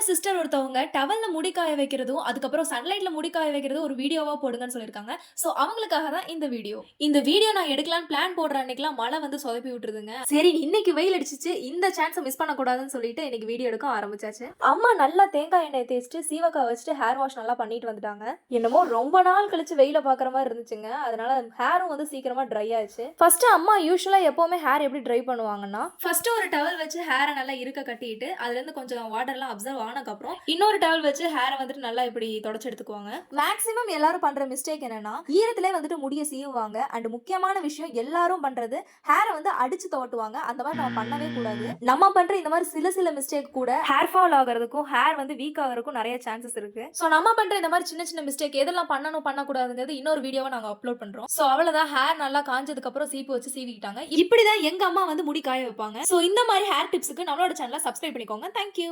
Sister ஒருத்தவங்க டவல்ல முடி காய வைக்கிறதும், அதுக்கப்புறம் சன்லைட்ல முடி காய வைக்கிறதும் ஒரு வீடியோவா போடுங்கன்னு சொல்லியிருக்காங்க. ஸோ அவங்களுக்காக தான் இந்த வீடியோ. இந்த வீடியோ நான் எடுக்கலான்னு பிளான் போடுற அன்னைக்குலாம் மழை வந்து சொதப்பி விட்டுருதுங்க. சரி இன்னைக்கு வெயில் அடிச்சிச்சு, இந்த சான்ஸ மிஸ் பண்ணக்கூடாதுன்னு சொல்லிட்டு இன்னைக்கு வீடியோ எடுக்க ஆரம்பிச்சாச்சு. அம்மா நல்லா தேங்காய் எண்ணெய் தேய்ச்சிட்டு சீவக்காய் வச்சுட்டு ஹேர் வாஷ் நல்லா பண்ணிட்டு வந்துட்டாங்க. என்னமோ ரொம்ப நாள் கழிச்சு வெயில பாக்குற மாதிரி இருந்துச்சுங்க. அதனால ஹேரும் வந்து சீக்கிரமா ட்ரை ஆயிடுச்சு. ஃபர்ஸ்ட் அம்மா யூஸ்வலா எப்பவுமே ஹேர் எப்படி ட்ரை பண்ணுவாங்கன்னா, ஃபர்ஸ்ட் ஒரு டவல் வச்சு ஹேரை நல்லா இருக்க கட்டிட்டு அதுல இருந்து கொஞ்சம் வாட்டர்லாம் அப்சர்வ் ஆனதுக்கப்புறம் இன்னொரு டவல் வச்சு ஹேரை வந்துட்டு நல்லா இப்படி தொடச்சு எடுத்துக்குவாங்க. மேக்ஸிமம் எல்லாரும் பண்ற மிஸ்டேக் என்னன்னா, ஈரத்திலே வந்துட்டு முடிய சீவுவாங்க. அண்ட் முக்கியமான விஷயம் எல்லாரும் பண்றது ஹேரை வந்து அடிச்சு துவட்டுவாங்க. அந்த மாதிரி நம்ம பண்ணவே கூடாது. நம்ம பண்ற இந்த மாதிரி சில மிஸ்டேக் கூட ஹேர் ஃபால் ஆகிறதுக்கும் ஹேர் வந்து வீக் ஆகிறதுக்கும் நிறைய சான்சஸ் இருக்கு. ஸோ நம்ம பண்ற இந்த மாதிரி சின்ன மிஸ்டேக் எதெல்லாம் பண்ணணும் பண்ணக்கூடாதுங்கிறது இன்னொரு வீடியோவை நாங்க அப்லோட் பண்றோம். ஸோ அவ்வளவுதான், ஹேர் நல்லா காஞ்சதுக்கு அப்புறம் சீப்பு வச்சு சீவிக்கிட்டாங்க. இப்படிதான் எங்க அம்மா வந்து முடி காய வைப்பாங்க. ஸோ இந்த மாதிரி ஹேர் டிப்ஸுக்கு நம்மளோட சேனலை சப்ஸ்கிரைப் பண்ணிக்கோங்க. தேங்க்யூ.